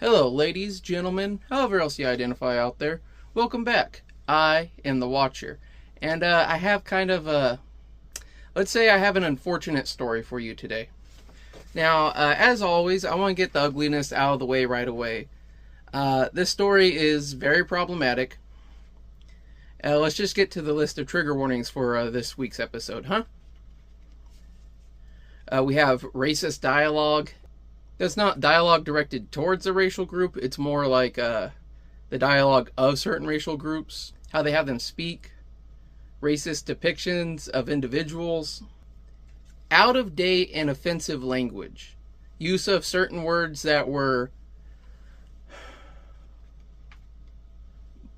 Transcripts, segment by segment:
Hello, ladies, gentlemen, however else you identify out there. Welcome back. I am the Watcher. And I have kind of a... Let's say I have an unfortunate story for you today. Now, as always, I want to get the ugliness out of the way right away. This story is very problematic. Let's just get to the list of trigger warnings for this week's episode, huh? We have racist dialogue. That's not dialogue directed towards a racial group. It's more like the dialogue of certain racial groups, how they have them speak, racist depictions of individuals, out-of-date and offensive language, use of certain words that were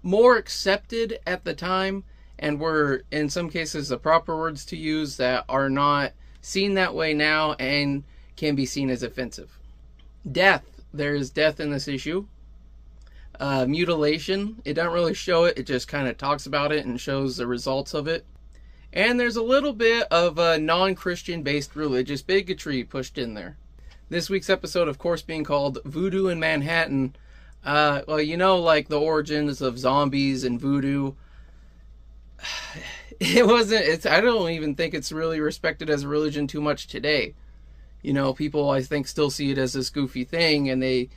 more accepted at the time and were, in some cases, the proper words to use that are not seen that way now and can be seen as offensive. Death. There's death in this issue. Mutilation. It doesn't really show it. It just kind of talks about it and shows the results of it. And there's a little bit of a non-Christian based religious bigotry pushed in there. This week's episode, of course, being called Voodoo in Manhattan. Well, you know, like the origins of zombies and voodoo. I don't even think it's really respected as a religion too much today. You know, people, I think, still see it as this goofy thing, and they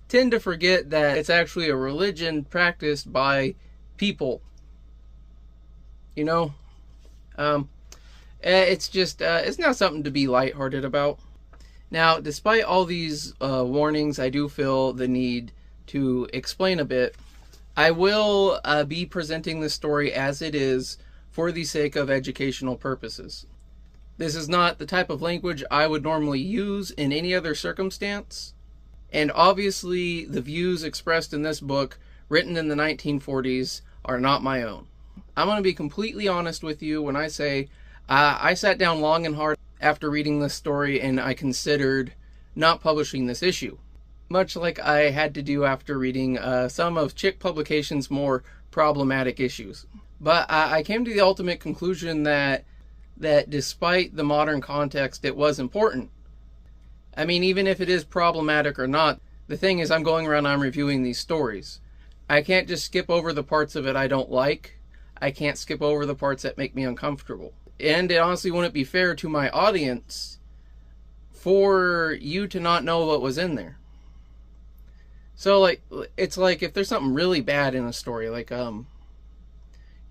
tend to forget that it's actually a religion practiced by people. You know? It's just, it's not something to be lighthearted about. Now, despite all these warnings, I do feel the need to explain a bit. I will be presenting this story as it is for the sake of educational purposes. This is not the type of language I would normally use in any other circumstance. And obviously, the views expressed in this book, written in the 1940s, are not my own. I'm going to be completely honest with you when I say I sat down long and hard after reading this story and I considered not publishing this issue. Much like I had to do after reading some of Chick Publications' more problematic issues. But I came to the ultimate conclusion that despite the modern context, it was important. I mean, even if it is problematic or not, the thing is I'm going around and I'm reviewing these stories. I can't just skip over the parts of it I don't like. I can't skip over the parts that make me uncomfortable. And it honestly wouldn't be fair to my audience for you to not know what was in there. So, like, it's like if there's something really bad in a story, like,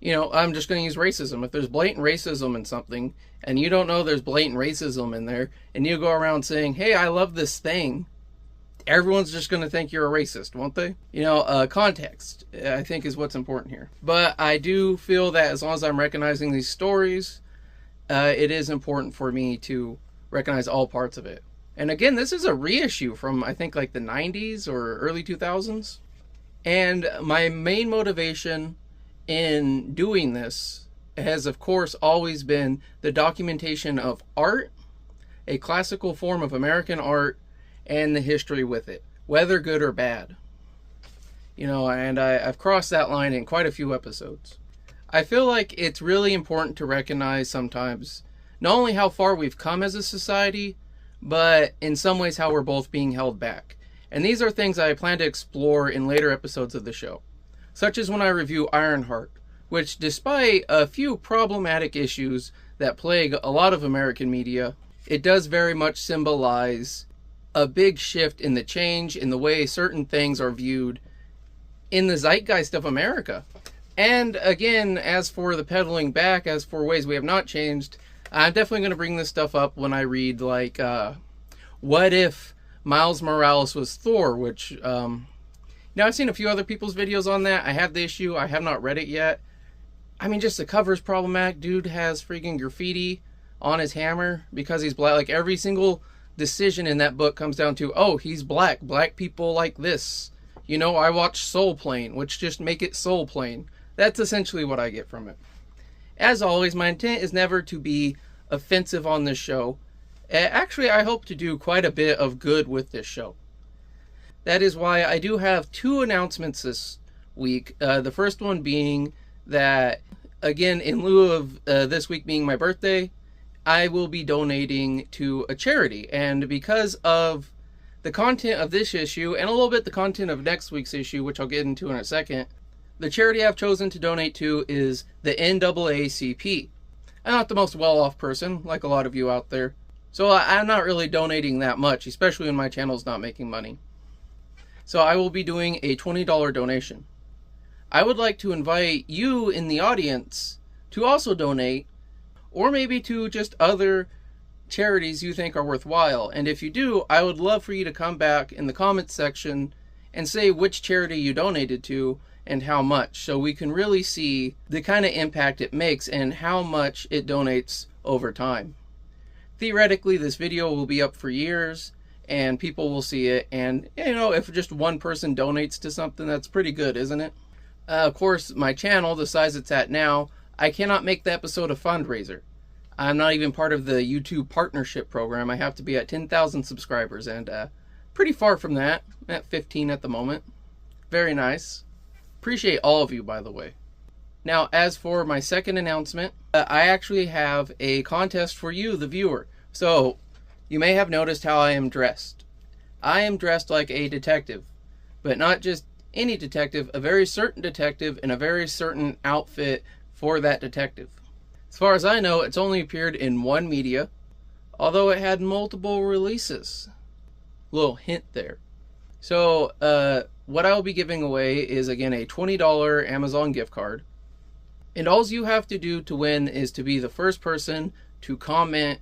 you know, I'm just going to use racism. If there's blatant racism in something, and you don't know there's blatant racism in there, and you go around saying, hey, I love this thing, everyone's just going to think you're a racist, won't they? You know, context, I think, is what's important here. But I do feel that as long as I'm recognizing these stories, it is important for me to recognize all parts of it. And again, this is a reissue from, I think, like the 90s or early 2000s. And my main motivation in doing this has, of course, always been the documentation of art, a classical form of American art, and the history with it, whether good or bad. You know, and I've crossed that line in quite a few episodes. I feel like it's really important to recognize sometimes not only how far we've come as a society, but in some ways how we're both being held back. And these are things I plan to explore in later episodes of the show, such as when I review Ironheart, which, despite a few problematic issues that plague a lot of American media, it does very much symbolize a big shift in the change in the way certain things are viewed in the zeitgeist of America. And again, as for the pedaling back, as for ways we have not changed, I'm definitely going to bring this stuff up when I read, like, What If Miles Morales Was Thor, which, now, I've seen a few other people's videos on that. I have the issue. I have not read it yet. I mean, just the cover's problematic. Dude has freaking graffiti on his hammer because he's black. Like, every single decision in that book comes down to, oh, he's black. Black people like this. You know, I watch Soul Plane, which just make it Soul Plane. That's essentially what I get from it. As always, my intent is never to be offensive on this show. Actually, I hope to do quite a bit of good with this show. That is why I do have two announcements this week. The first one being that, again, in lieu of this week being my birthday, I will be donating to a charity. And because of the content of this issue, and a little bit the content of next week's issue, which I'll get into in a second, the charity I've chosen to donate to is the NAACP. I'm not the most well-off person, like a lot of you out there, so I'm not really donating that much, especially when my channel's not making money. So I will be doing a $20 donation. I would like to invite you in the audience to also donate, or maybe to just other charities you think are worthwhile. And if you do, I would love for you to come back in the comments section and say which charity you donated to and how much, so we can really see the kind of impact it makes and how much it donates over time. Theoretically, this video will be up for years and people will see it, and you know, if just one person donates to something, that's pretty good, isn't it? Of course, my channel, the size it's at now, I cannot make the episode a fundraiser. I'm not even part of the YouTube partnership program. I have to be at 10,000 subscribers, and pretty far from that. I'm at 15 at the moment. Very nice. Appreciate all of you, by the way. Now, as for my second announcement, I actually have a contest for you, the viewer. So, you may have noticed how I am dressed. I am dressed like a detective, but not just any detective, a very certain detective in a very certain outfit for that detective. As far as I know, it's only appeared in one media, although it had multiple releases. Little hint there. So, what I will be giving away is, again, a $20 Amazon gift card. And all you have to do to win is to be the first person to comment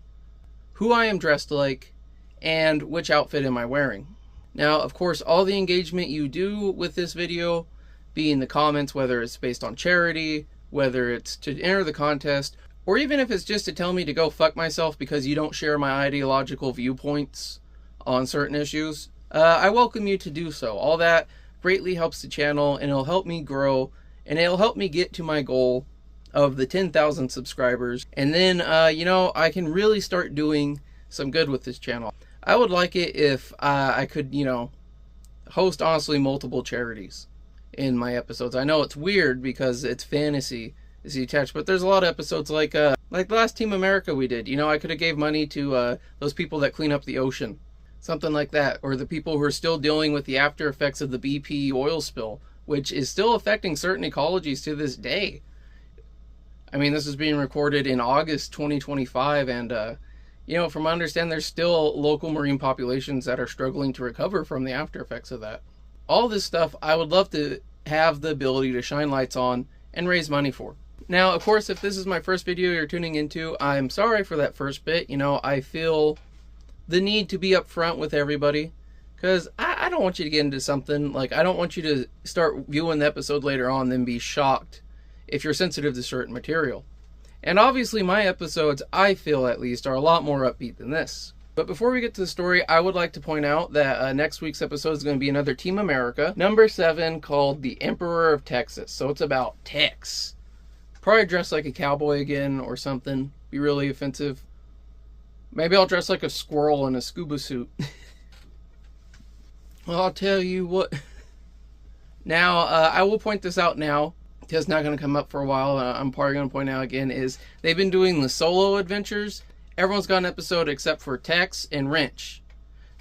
who I am dressed like and which outfit am I wearing. Now, of course, all the engagement you do with this video, be in the comments, whether it's based on charity, whether it's to enter the contest, or even if it's just to tell me to go fuck myself because you don't share my ideological viewpoints on certain issues, I welcome you to do so. All that greatly helps the channel, and it'll help me grow, and it'll help me get to my goal of the 10,000 subscribers. And then, you know, I can really start doing some good with this channel. I would like it if I could, you know, host, honestly, multiple charities in my episodes. I know it's weird because it's fantasy is attached, but there's a lot of episodes like the last Team America we did. You know, I could have gave money to those people that clean up the ocean. Something like that. Or the people who are still dealing with the after effects of the BP oil spill, which is still affecting certain ecologies to this day. I mean, this is being recorded in August 2025, and you know, from what I understand, there's still local marine populations that are struggling to recover from the after effects of that. All this stuff I would love to have the ability to shine lights on and raise money for. Now, of course, if this is my first video you're tuning into, I'm sorry for that first bit. You know, I feel the need to be upfront with everybody, because I don't want you to get into something, like, I don't want you to start viewing the episode later on and then be shocked if you're sensitive to certain material. And obviously my episodes, I feel at least, are a lot more upbeat than this. But before we get to the story, I would like to point out that next week's episode is going to be another Team America, number 7, called The Emperor of Texas. So it's about Tex. Probably dress like a cowboy again or something. Be really offensive. Maybe I'll dress like a squirrel in a scuba suit. Well, I'll tell you what. Now, I will point this out now. It's not going to come up for a while. I'm probably going to point out again is they've been doing the solo adventures. Everyone's got an episode except for Tex and Wrench.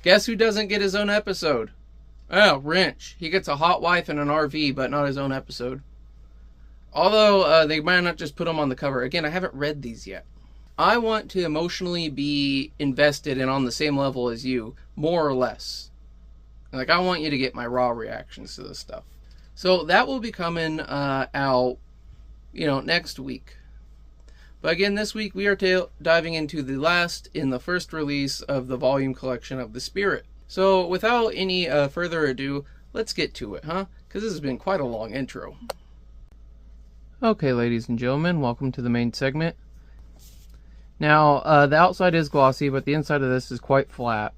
Guess who doesn't get his own episode? Oh, Wrench. He gets a hot wife and an RV, but not his own episode. Although they might not just put him on the cover. Again, I haven't read these yet. I want to emotionally be invested and on the same level as you, more or less. Like, I want you to get my raw reactions to this stuff. So that will be coming out, you know, next week. But again, this week we are diving into the last in the first release of the volume collection of The Spirit. So without any further ado, let's get to it, huh? Because this has been quite a long intro. Okay, ladies and gentlemen, welcome to the main segment. Now, the outside is glossy, but the inside of this is quite flat.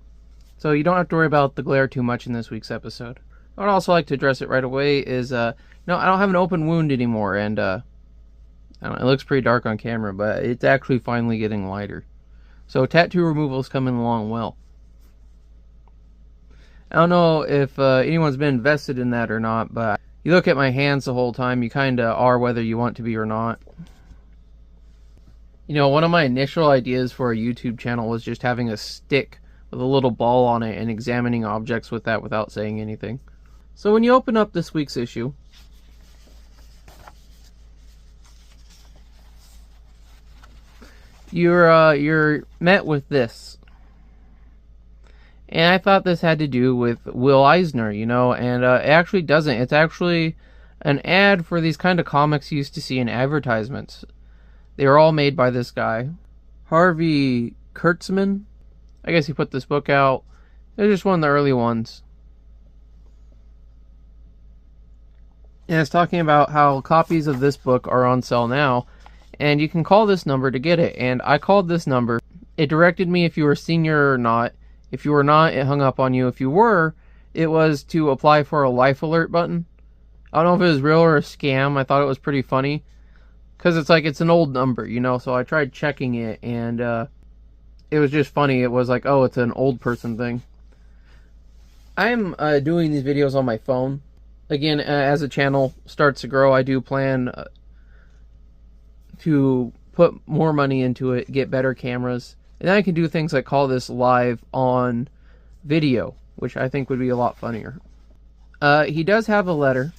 So you don't have to worry about the glare too much in this week's episode. I'd also like to address it right away is, no, I don't have an open wound anymore, and, I don't know, it looks pretty dark on camera, but it's actually finally getting lighter. So tattoo removal is coming along well. I don't know if anyone's been invested in that or not, but you look at my hands the whole time, you kind of are whether you want to be or not. You know, one of my initial ideas for a YouTube channel was just having a stick with a little ball on it and examining objects with that without saying anything. So when you open up this week's issue, you're met with this. And I thought this had to do with Will Eisner, you know, and it actually doesn't. It's actually an ad for these kind of comics you used to see in advertisements. They were all made by this guy, Harvey Kurtzman. I guess he put this book out. It was just one of the early ones. And it's talking about how copies of this book are on sale now, and you can call this number to get it. And I called this number. It directed me if you were a senior or not. If you were not, it hung up on you. If you were, it was to apply for a life alert button. I don't know if it was real or a scam. I thought it was pretty funny. Because it's like, it's an old number, you know, so I tried checking it, and it was just funny. It was like, oh, it's an old person thing. I'm doing these videos on my phone. Again, as the channel starts to grow, I do plan to put more money into it, get better cameras, and then I can do things like call this live on video, which I think would be a lot funnier. He does have a letter.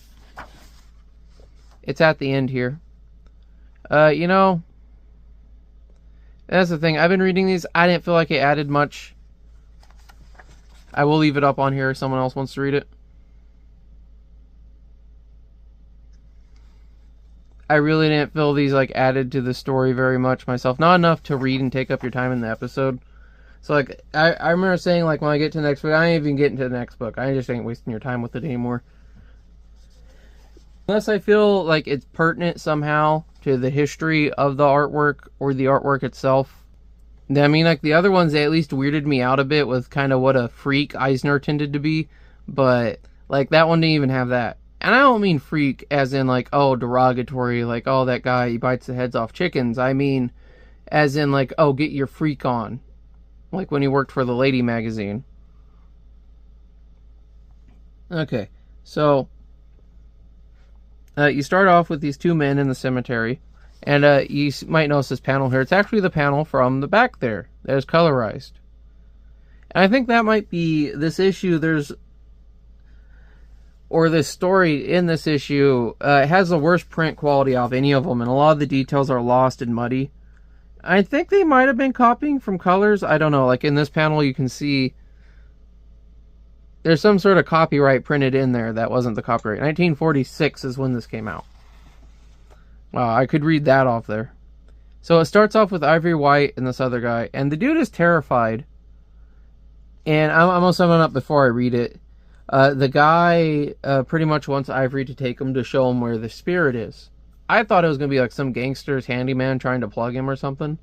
It's at the end here. You know, that's the thing. I've been reading these. I didn't feel like it added much. I will leave it up on here if someone else wants to read it. I really didn't feel these like added to the story very much myself. Not enough to read and take up your time in the episode. So like, I remember saying like when I get to the next book, I ain't even getting to the next book. I just ain't wasting your time with it anymore. Unless I feel like it's pertinent somehow to the history of the artwork or the artwork itself. I mean, like the other ones, they at least weirded me out a bit with kind of what a freak Eisner tended to be. But like that one didn't even have that. And I don't mean freak as in like, oh, derogatory, like, oh, that guy, he bites the heads off chickens. I mean as in like, oh, get your freak on. Like when he worked for the Lady magazine. Okay, so you start off with these two men in the cemetery. And you might notice this panel here. It's actually the panel from the back there. That is colorized. And I think that might be this issue. Or this story in this issue has the worst print quality of any of them, and a lot of the details are lost and muddy. I think they might have been copying from colors. I don't know. Like in this panel, you can see there's some sort of copyright printed in there that wasn't the copyright. 1946 is when this came out. Wow, I could read that off there. So it starts off with Ivory White and this other guy, and the dude is terrified. And I'm going to sum it up before I read it. The guy pretty much wants Ivory to take him to show him where the spirit is. I thought it was going to be like some gangster's handyman trying to plug him or something.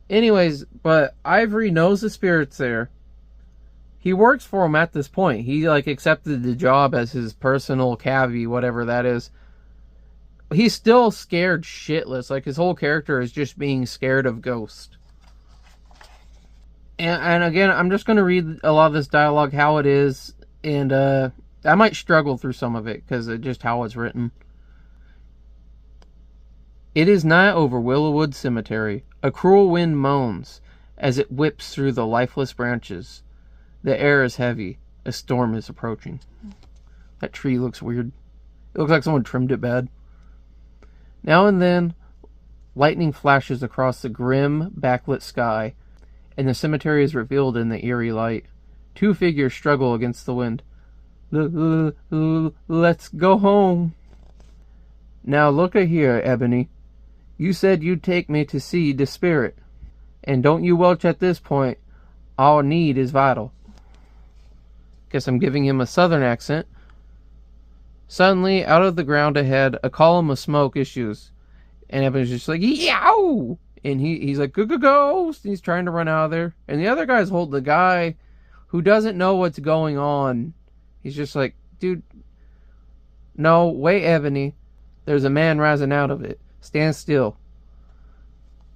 Anyways, but Ivory knows the spirit's there. He works for him at this point. He like accepted the job as his personal cabbie, whatever that is. He's still scared shitless. Like his whole character is just being scared of ghosts. And again, I'm just going to read a lot of this dialogue, how it is. And I might struggle through some of it because of just how it's written. It is nigh over Willowwood Cemetery. A cruel wind moans as it whips through the lifeless branches. The air is heavy. A storm is approaching. That tree looks weird. It looks like someone trimmed it bad. Now and then, lightning flashes across the grim, backlit sky, and the cemetery is revealed in the eerie light. Two figures struggle against the wind. Let's go home. Now look a here, Ebony. You said you'd take me to see the spirit. And don't you welch at this point. Our need is vital. Guess I'm giving him a southern accent. Suddenly, out of the ground ahead, a column of smoke issues. And Ebony's just like, yow! And he's like, ghost! And he's trying to run out of there. And the other guy's holding the guy who doesn't know what's going on. He's just like, dude, no, wait, Ebony. There's a man rising out of it. Stand still.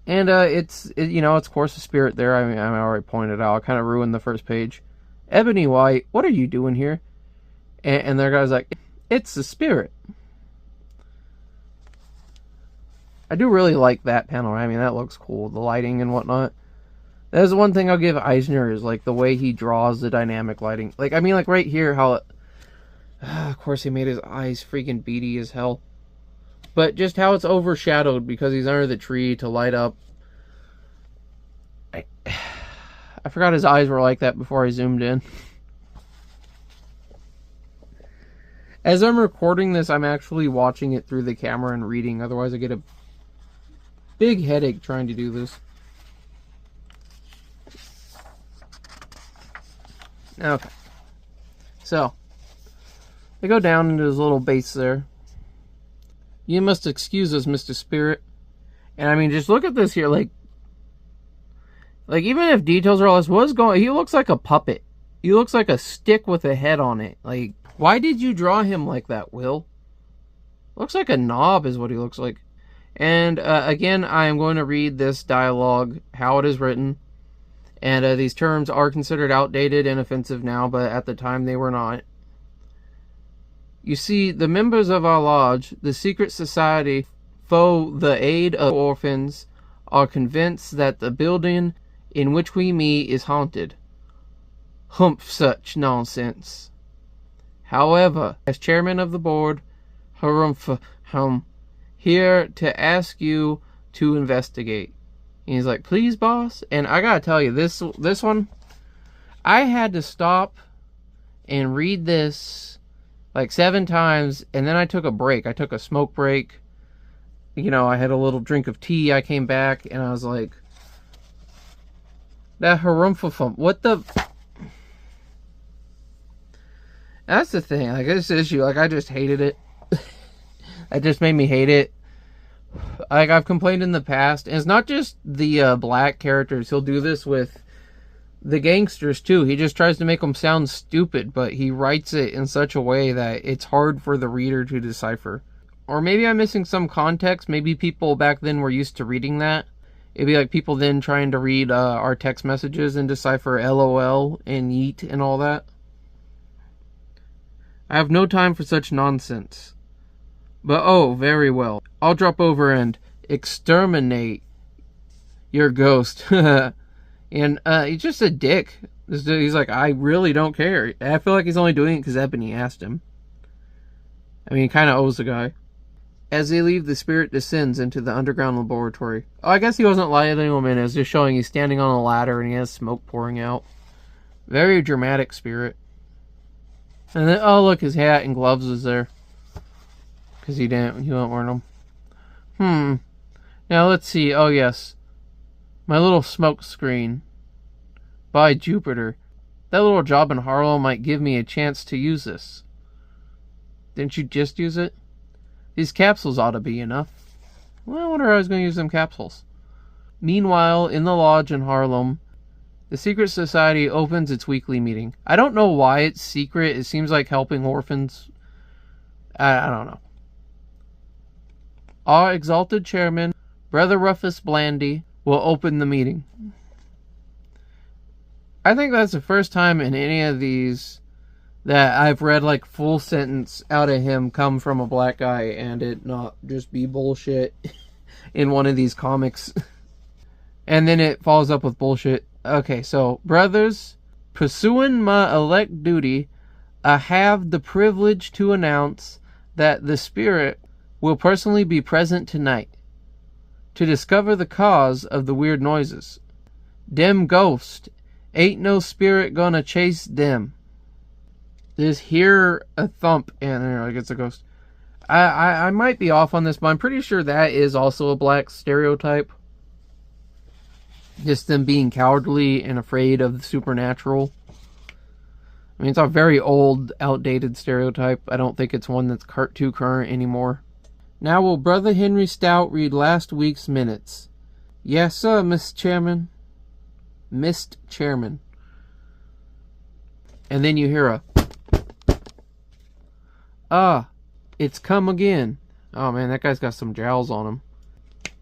And it's of course a spirit there. I mean, I already pointed out. I kind of ruined the first page. Ebony White, what are you doing here? And their guy's like, it's the spirit. I do really like that panel. I mean, that looks cool. The lighting and whatnot. That's one thing I'll give Eisner is like the way he draws the dynamic lighting. Like, I mean, like right here, how it, of course he made his eyes freaking beady as hell. But just how it's overshadowed because he's under the tree to light up. I forgot his eyes were like that before I zoomed in. As I'm recording this, I'm actually watching it through the camera and reading. Otherwise, I get a big headache trying to do this. Okay. So, they go down into his little base there. You must excuse us, Mr. Spirit. And I mean, just look at this here. Like even if details are all this, what's going... He looks like a puppet. He looks like a stick with a head on it. Like, why did you draw him like that, Will? Looks like a knob is what he looks like. And, again, I am going to read this dialogue, how it is written. And these terms are considered outdated and offensive now, but at the time they were not. You see, the members of our lodge, the secret society, for the aid of orphans, are convinced that the building in which we meet is haunted. Humph, such nonsense. However, as chairman of the board, here to ask you to investigate. And he's like, please, boss. And I gotta tell you, this one, I had to stop and read this like 7 times, and then I took a break. I took a smoke break. You know, I had a little drink of tea. I came back, and I was like, that harumph, what the... That's the thing. Like, this issue, like, I just hated it. That just made me hate it. Like, I've complained in the past, and it's not just the black characters. He'll do this with the gangsters, too. He just tries to make them sound stupid, but he writes it in such a way that it's hard for the reader to decipher. Or maybe I'm missing some context. Maybe people back then were used to reading that. It'd be like people then trying to read our text messages and decipher LOL and yeet and all that. I have no time for such nonsense. But oh, very well. I'll drop over and exterminate your ghost. And he's just a dick. He's like, I really don't care. I feel like he's only doing it because Ebony asked him. I mean, he kind of owes the guy. As they leave, the spirit descends into the underground laboratory. Oh, I guess he wasn't lighting him in. It was just showing he's standing on a ladder and he has smoke pouring out. Very dramatic spirit. And then, oh look, his hat and gloves is there. Because he won't wear them. Now let's see. Oh yes. My little smoke screen. By Jupiter. That little job in Harlem might give me a chance to use this. Didn't you just use it? These capsules ought to be enough. Well, I wonder how I was going to use them capsules. Meanwhile, in the lodge in Harlem, the secret society opens its weekly meeting. I don't know why it's secret. It seems like helping orphans. I don't know. Our exalted chairman, Brother Rufus Blandy, will open the meeting. I think that's the first time in any of these that I've read like full sentence out of him come from a black guy and it not just be bullshit in one of these comics. And then it follows up with bullshit. Okay, so, brothers, pursuing my elect duty, I have the privilege to announce that the spirit will personally be present tonight to discover the cause of the weird noises. Dem ghost, ain't no spirit gonna chase them. Just hear a thump and they're like, it's a ghost. I might be off on this, but I'm pretty sure that is also a black stereotype. Just them being cowardly and afraid of the supernatural. I mean, it's a very old, outdated stereotype. I don't think it's one that's too current anymore. Now will Brother Henry Stout read last week's minutes? Yes, sir, Miss Chairman. Mist Chairman. And then you hear a... Ah, it's come again. Oh man, that guy's got some jowls on him.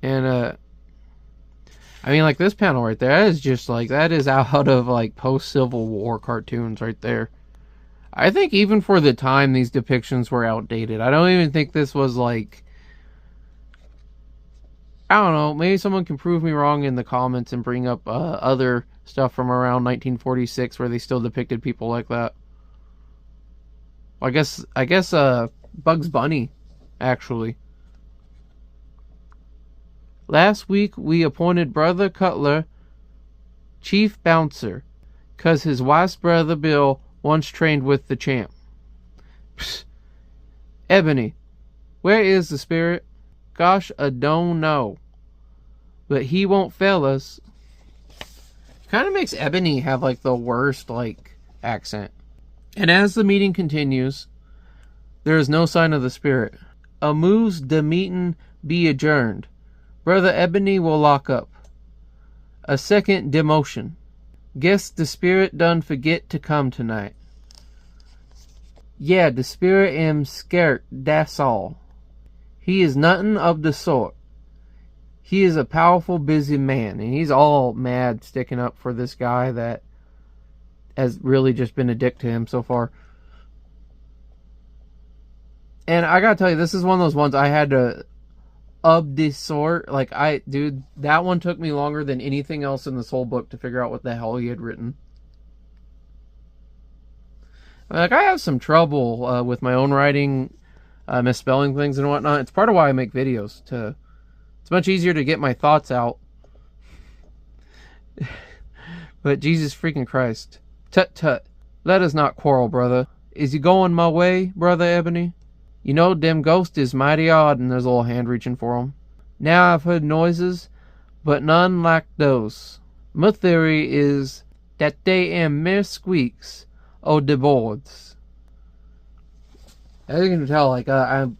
And, I mean, like, this panel right there, that is just, like, that is out of, like, post-Civil War cartoons right there. I think even for the time, these depictions were outdated. I don't even think this was, like... I don't know. Maybe someone can prove me wrong in the comments and bring up other stuff from around 1946 where they still depicted people like that. I guess Bugs Bunny, actually. Last week we appointed Brother Cutler chief bouncer, 'cause his wife's brother Bill once trained with the champ. Psst. Ebony, where is the spirit? Gosh, I don't know. But he won't fail us. Kind of makes Ebony have like the worst accent. And as the meeting continues, there is no sign of the spirit. A moves the meeting be adjourned. Brother Ebony will lock up. A second demotion. Guess the spirit done forget to come tonight. Yeah, the spirit am scared, that's all. He is nothing of the sort. He is a powerful busy man, and he's all mad sticking up for this guy that has really just been a dick to him so far. And I gotta tell you, this is one of those ones I had to of this sort. Dude, that one took me longer than anything else in this whole book to figure out what the hell he had written. I have some trouble with my own writing, misspelling things and whatnot. It's part of why I make videos. It's much easier to get my thoughts out. But Jesus freaking Christ. Tut tut. Let us not quarrel, brother. Is you going my way, Brother Ebony? You know, dem ghost is mighty odd, and there's a little hand reaching for him. Now I've heard noises, but none like those. My theory is that they am mere squeaks o' the boards. As you can tell, I'm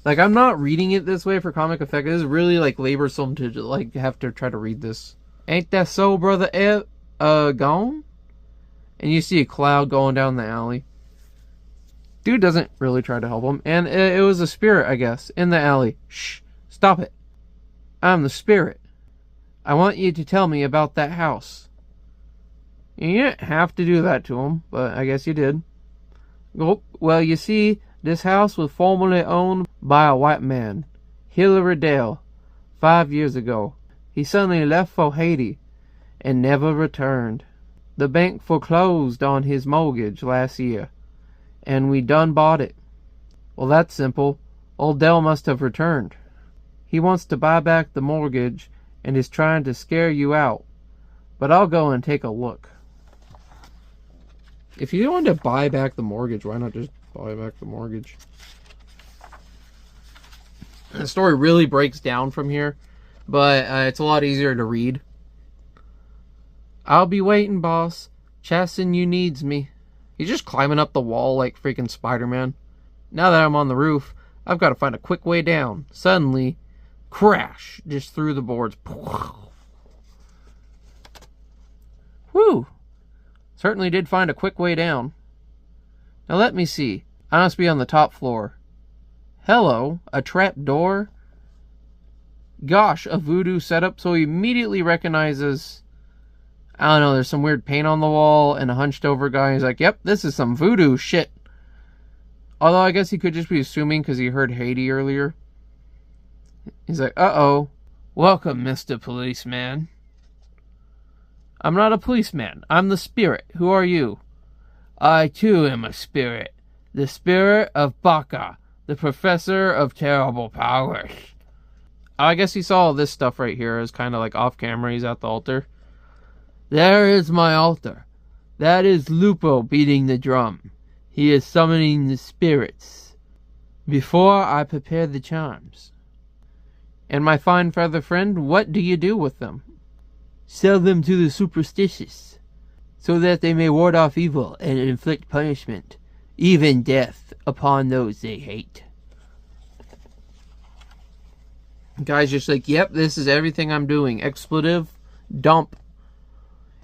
not reading it this way for comic effect. This is really laborsome to have to try to read this. Ain't that so, Brother gone? And you see a cloud going down the alley. Dude doesn't really try to help him. And it was a spirit, I guess, in the alley. Shh, stop it. I'm the spirit. I want you to tell me about that house. You didn't have to do that to him, but I guess you did. Well, you see, this house was formerly owned by a white man, Hilary Dale, 5 years ago. He suddenly left for Haiti and never returned. The bank foreclosed on his mortgage last year, and we done bought it. Well, that's simple. Old Dell must have returned. He wants to buy back the mortgage and is trying to scare you out. But I'll go and take a look. If you want to buy back the mortgage, why not just buy back the mortgage? The story really breaks down from here, but it's a lot easier to read. I'll be waiting, boss. Chasten you needs me. He's just climbing up the wall like freaking Spider-Man. Now that I'm on the roof, I've got to find a quick way down. Suddenly, crash, just through the boards. Whew. Certainly did find a quick way down. Now let me see. I must be on the top floor. Hello, a trap door? Gosh, a voodoo setup, so he immediately recognizes, I don't know, there's some weird paint on the wall and a hunched over guy. He's like, yep, this is some voodoo shit. Although I guess he could just be assuming because he heard Haiti earlier. He's like, uh-oh. Welcome, Mr. Policeman. I'm not a policeman. I'm the spirit. Who are you? I, too, am a spirit. The spirit of Baka, the professor of terrible powers. I guess he saw all this stuff right here as kind of off camera. He's at the altar. There is my altar. That is Lupo beating the drum. He is summoning the spirits. Before I prepare the charms. And my fine feather friend, what do you do with them? Sell them to the superstitious, so that they may ward off evil and inflict punishment, even death, upon those they hate. Guy's just like, yep, this is everything I'm doing. Expletive, dump.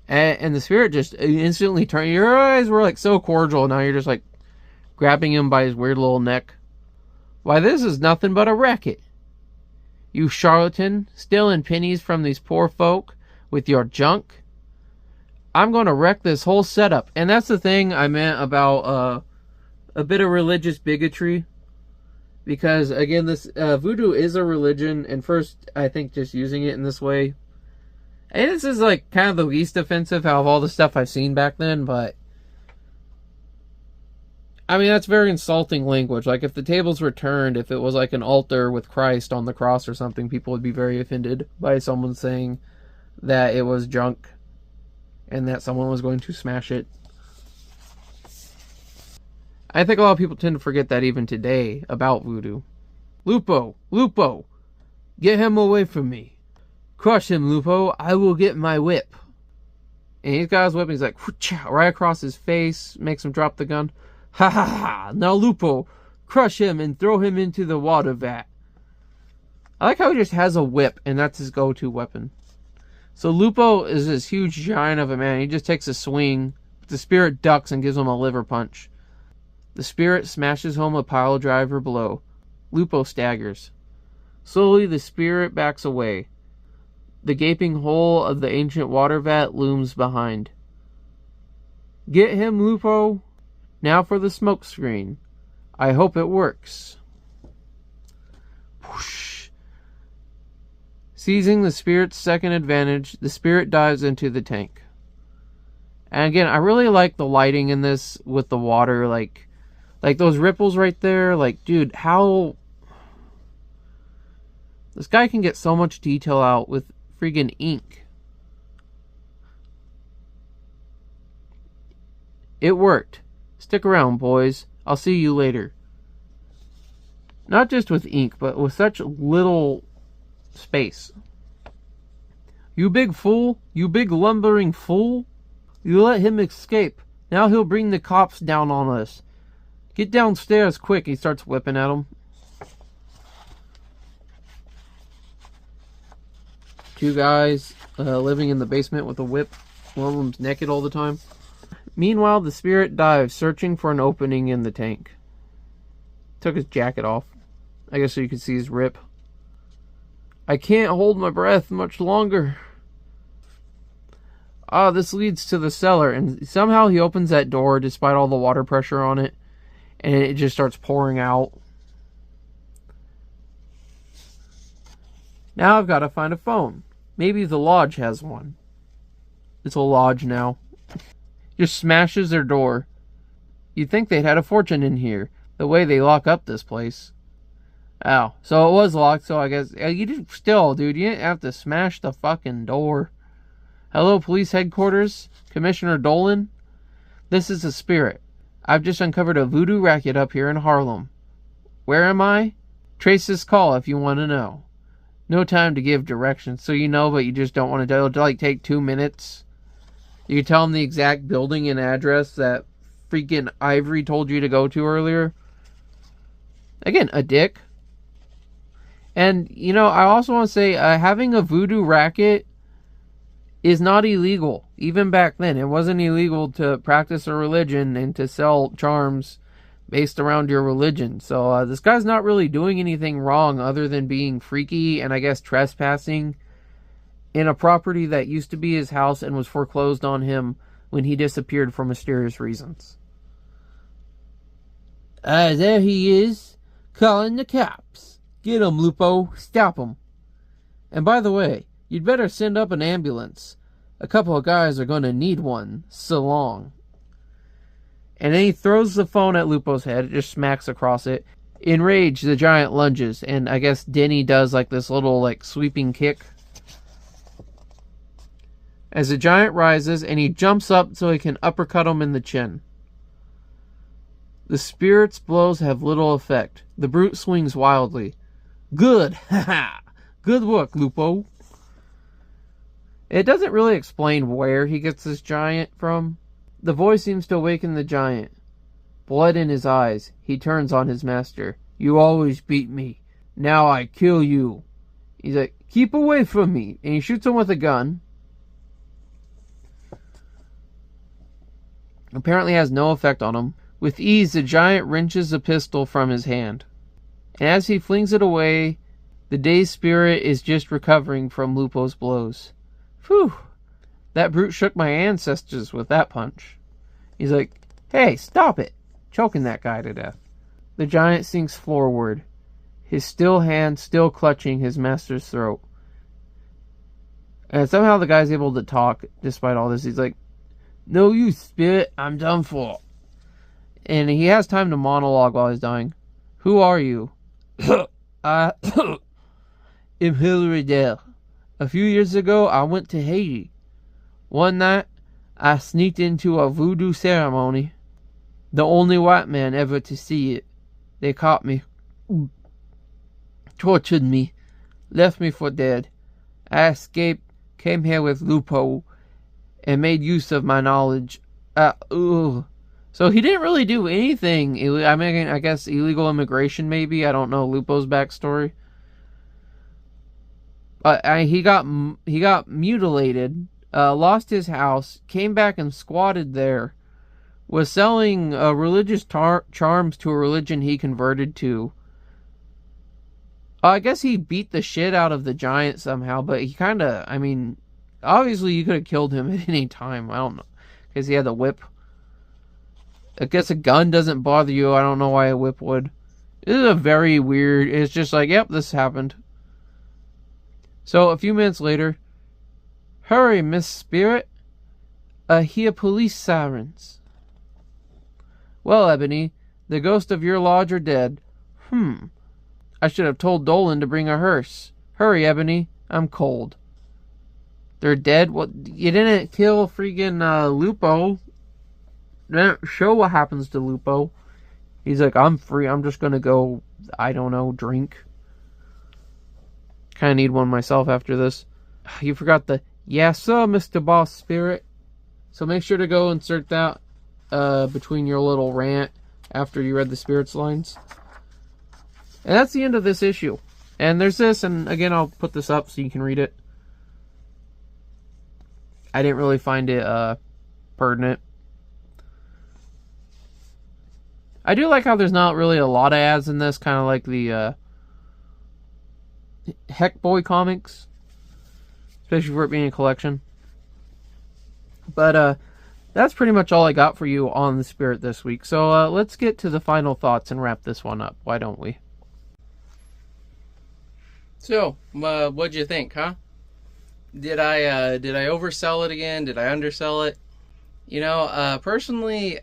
And the spirit just instantly turned. Your eyes were so cordial. Now you're just grabbing him by his weird little neck. Why, this is nothing but a racket. You charlatan, stealing pennies from these poor folk with your junk. I'm going to wreck this whole setup. And that's the thing I meant about a bit of religious bigotry. Because, again, this voodoo is a religion, and first, I think just using it in this way, and this is, like, kind of the least offensive out of all the stuff I've seen back then, but I mean, that's very insulting language. Like, if the tables were turned, if it was like an altar with Christ on the cross or something, people would be very offended by someone saying that it was junk and that someone was going to smash it. I think a lot of people tend to forget that even today about voodoo. Lupo! Lupo! Get him away from me. Crush him, Lupo. I will get my whip. And he's got his whip and he's like, right across his face, makes him drop the gun. Ha ha ha! Now Lupo, crush him and throw him into the water vat. I like how he just has a whip and that's his go-to weapon. So Lupo is this huge giant of a man. He just takes a swing. The spirit ducks and gives him a liver punch. The spirit smashes home a pile driver blow. Lupo staggers. Slowly the spirit backs away. The gaping hole of the ancient water vat looms behind. Get him, Lupo! Now for the smoke screen. I hope it works. Whoosh. Seizing the spirit's second advantage, the spirit dives into the tank. And again, I really like the lighting in this with the water, like those ripples right there. Like, dude, how this guy can get so much detail out with friggin' ink. It worked. Stick around, boys. I'll see you later. Not just with ink, but with such little space. You big fool. You big lumbering fool. You let him escape. Now he'll bring the cops down on us. Get downstairs quick. He starts whipping at him. Two guys living in the basement with a whip. One of them's naked all the time. Meanwhile, the spirit dives, searching for an opening in the tank. Took his jacket off. I guess so you could see his rip. I can't hold my breath much longer. Ah, this leads to the cellar, and somehow he opens that door despite all the water pressure on it, and it just starts pouring out. Now I've got to find a phone. Maybe the lodge has one. It's a lodge now. Just smashes their door. You'd think they'd had a fortune in here, the way they lock up this place. Oh, so it was locked, so I guess... You didn't... Still, dude, you didn't have to smash the fucking door. Hello, police headquarters? Commissioner Dolan? This is the spirit. I've just uncovered a voodoo racket up here in Harlem. Where am I? Trace this call if you want to know. No time to give directions, so you know, but you just don't want to... It'll, like, take 2 minutes. You tell them the exact building and address that freaking Ivory told you to go to earlier. Again, a dick. And, you know, I also want to say, having a voodoo racket is not illegal. Even back then, it wasn't illegal to practice a religion and to sell charms based around your religion. So this guy's not really doing anything wrong other than being freaky and I guess trespassing in a property that used to be his house and was foreclosed on him when he disappeared for mysterious reasons. There he is, calling the cops. Get him, Lupo. Stop him. And by the way, you'd better send up an ambulance. A couple of guys are going to need one. So long. And then he throws the phone at Lupo's head. It just smacks across it. Enraged, the giant lunges. And I guess Denny does like this little like sweeping kick. As the giant rises and he jumps up so he can uppercut him in the chin. The spirit's blows have little effect. The brute swings wildly. Good! Ha ha! Good work, Lupo. It doesn't really explain where he gets this giant from. The voice seems to awaken the giant. Blood in his eyes, he turns on his master. You always beat me. Now I kill you. He's like, keep away from me. And he shoots him with a gun. Apparently has no effect on him. With ease, the giant wrenches the pistol from his hand. And as he flings it away, the dazed spirit is just recovering from Lupo's blows. Phew! That brute shook my ancestors with that punch. He's like, hey, stop it! Choking that guy to death. The giant sinks forward. his still hand still clutching his master's throat. And somehow the guy's able to talk despite all this. He's like, "No, you spirit, I'm done for." And he has time to monologue while he's dying. "Who are you?" "I am Hilary Dale. A few years ago, I went to Haiti. One night, I sneaked into a voodoo ceremony. The only white man ever to see it. They caught me, tortured me, left me for dead. I escaped, came here with Lupo, and made use of my knowledge. So he didn't really do anything. I mean, I guess illegal immigration, maybe. I don't know Lupo's backstory. But he got mutilated, lost his house, came back and squatted there, was selling religious charms to a religion he converted to. I guess he beat the shit out of the giant somehow, but he kind of, I mean, obviously you could have killed him at any time. I don't know, because he had the whip. I guess a gun doesn't bother you. I don't know why a whip would. This is a very weird, it's just like, yep, this happened. So a few minutes later, "Hurry, Miss Spirit. I hear police sirens." "Well, Ebony, the ghost of your lodge are dead." "I should have told Dolan to bring a hearse. Hurry, Ebony, I'm cold." "They're dead? Well, you didn't kill freaking Lupo. They didn't show what happens to Lupo." He's like, "I'm free. I'm just gonna go, I don't know, drink." Kind of need one myself after this. You forgot the "Yes, sir, Mr. Boss Spirit." So make sure to go insert that between your little rant after you read the Spirits lines. And that's the end of this issue. And there's this, and again, I'll put this up so you can read it. I didn't really find it pertinent. I do like how there's not really a lot of ads in this, kind of like the Heck Boy comics, especially for it being a collection. But that's pretty much all I got for you on the Spirit this week. So let's get to the final thoughts and wrap this one up. Why don't we? So, what'd you think, huh? Did I oversell it again? Did I undersell it? You know, personally,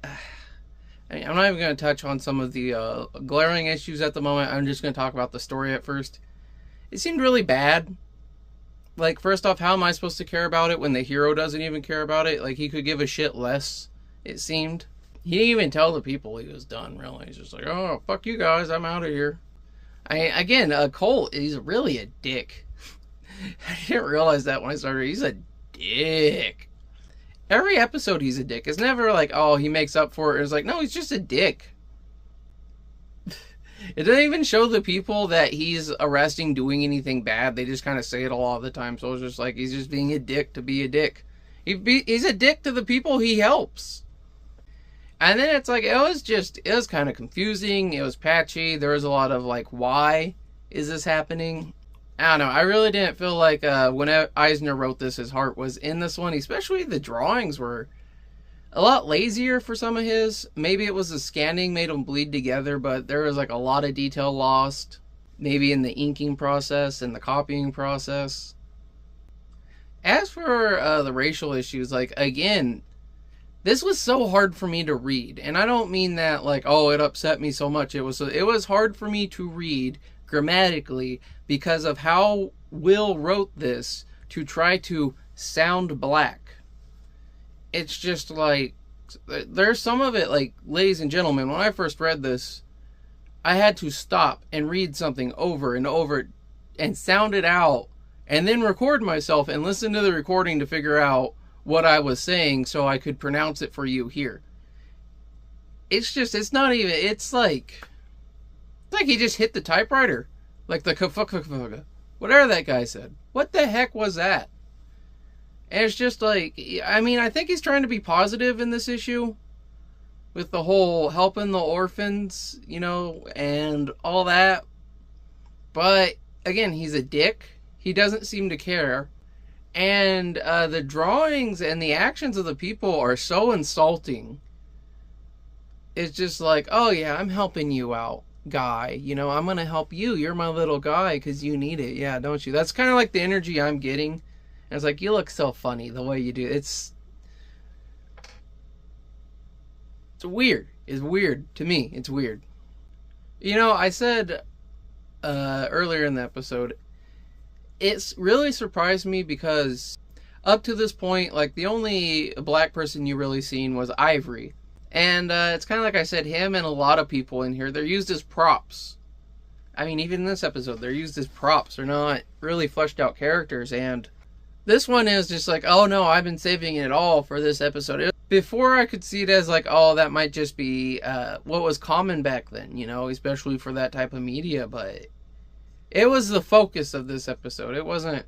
I'm not even going to touch on some of the glaring issues at the moment. I'm just going to talk about the story at first. It seemed really bad. Like, first off, how am I supposed to care about it when the hero doesn't even care about it? Like, he could give a shit less, it seemed. He didn't even tell the people he was done, really. He's just like, "Oh, fuck you guys, I'm out of here." Cole is really a dick. I didn't realize that when I started. He's a dick. Every episode he's a dick. It's never like, oh, he makes up for it. It's like, no, he's just a dick. It doesn't even show the people that he's arresting doing anything bad. They just kind of say it a lot of the time. So it's just like, he's just being a dick to be a dick. He's a dick to the people he helps. And then it's like, it was kind of confusing. It was patchy. There was a lot of like, why is this happening? I don't know. I really didn't feel like when Eisner wrote this, his heart was in this one. Especially the drawings were a lot lazier for some of his. Maybe it was the scanning made them bleed together, but there was like a lot of detail lost. Maybe in the inking process and the copying process. As for the racial issues, like, again, this was so hard for me to read. And I don't mean that like, oh, it upset me so much. It was hard for me to read grammatically because of how Will wrote this to try to sound black. It's just like, there's some of it, like, ladies and gentlemen, when I first read this, I had to stop and read something over and over and sound it out and then record myself and listen to the recording to figure out what I was saying so I could pronounce it for you here. It's just, it's not even, it's like he just hit the typewriter. Like the whatever that guy said. What the heck was that? And it's just like, I mean, I think he's trying to be positive in this issue with the whole helping the orphans, you know, and all that. But again, he's a dick. He doesn't seem to care. And the drawings and the actions of the people are so insulting. It's just like, oh yeah, I'm helping you out. guy. You know, I'm gonna help you. You're my little guy because you need it. Yeah, don't you? That's kind of like the energy I'm getting. And it's like, you look so funny the way you do. It's weird. It's weird to me. It's weird. You know, I said earlier in the episode, it's really surprised me because up to this point, like, the only black person you really seen was Ivory. And it's kind of like I said, him and a lot of people in here, they're used as props. I mean, even in this episode, they're used as props. They're not really fleshed out characters. And this one is just like, oh no, I've been saving it all for this episode. Before, I could see it as like, oh, that might just be what was common back then, you know, especially for that type of media. But it was the focus of this episode. It wasn't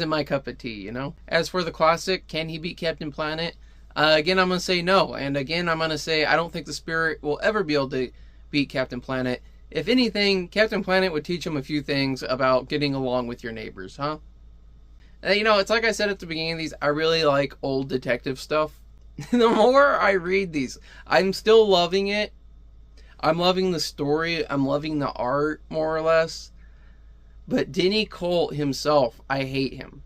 my cup of tea, you know. As for the classic, can he beat Captain Planet? Again, I'm going to say no. And again, I'm going to say I don't think the Spirit will ever be able to beat Captain Planet. If anything, Captain Planet would teach him a few things about getting along with your neighbors, huh? You know, it's like I said at the beginning of these, I really like old detective stuff. The more I read these, I'm still loving it. I'm loving the story. I'm loving the art, more or less. But Denny Colt himself, I hate him.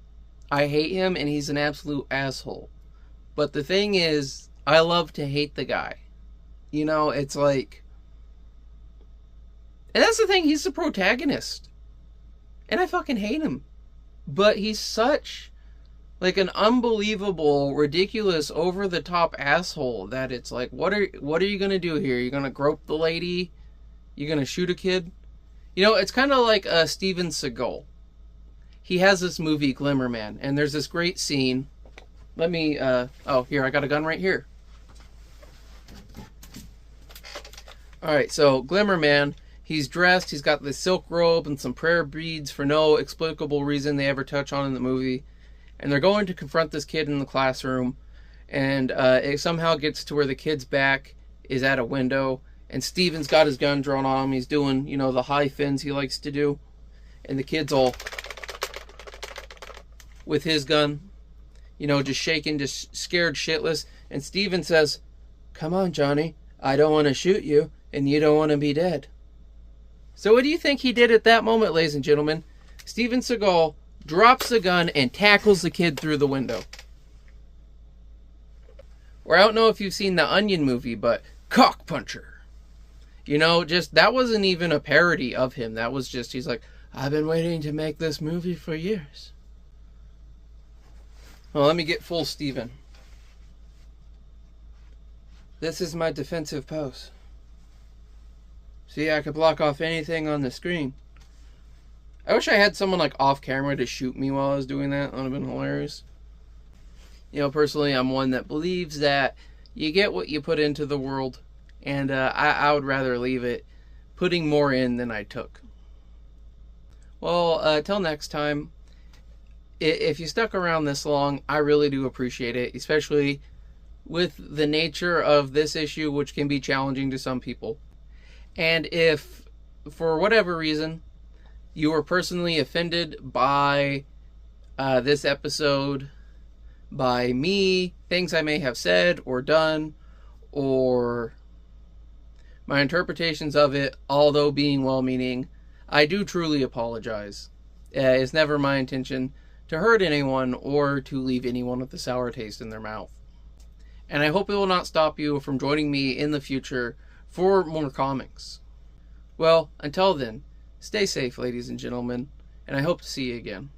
I hate him, and he's an absolute asshole. But the thing is, I love to hate the guy. You know, it's like... And that's the thing, he's the protagonist. And I fucking hate him. But he's such, like, an unbelievable, ridiculous, over-the-top asshole that it's like, what are you going to do here? You're going to grope the lady? You're going to shoot a kid? You know, it's kind of like Steven Seagal. He has this movie, Glimmer Man, and there's this great scene. Let me, oh, here, I got a gun right here. Alright, so, Glimmer Man, he's dressed, he's got this silk robe and some prayer beads for no explicable reason they ever touch on in the movie. And they're going to confront this kid in the classroom, and it somehow gets to where the kid's back is at a window, and Steven's got his gun drawn on him. He's doing, you know, the high fins he likes to do. And the kid's all with his gun, you know, just shaking, just scared shitless. And Steven says, "Come on, Johnny. I don't want to shoot you, and you don't want to be dead." So what do you think he did at that moment, ladies and gentlemen? Steven Seagal drops the gun and tackles the kid through the window. Or I don't know if you've seen the Onion movie, but Cock Puncher. You know, just, that wasn't even a parody of him. That was just, he's like, I've been waiting to make this movie for years. Well, let me get full Steven. This is my defensive pose. See, I could block off anything on the screen. I wish I had someone like off camera to shoot me while I was doing that. That would have been hilarious. You know, personally, I'm one that believes that you get what you put into the world. And I would rather leave it putting more in than I took. Well, till next time, if you stuck around this long, I really do appreciate it. Especially with the nature of this issue, which can be challenging to some people. And if, for whatever reason, you were personally offended by this episode, by me, things I may have said or done, or my interpretations of it, although being well-meaning, I do truly apologize. It's never my intention to hurt anyone or to leave anyone with a sour taste in their mouth. And I hope it will not stop you from joining me in the future for more comics. Well, until then, stay safe, ladies and gentlemen, and I hope to see you again.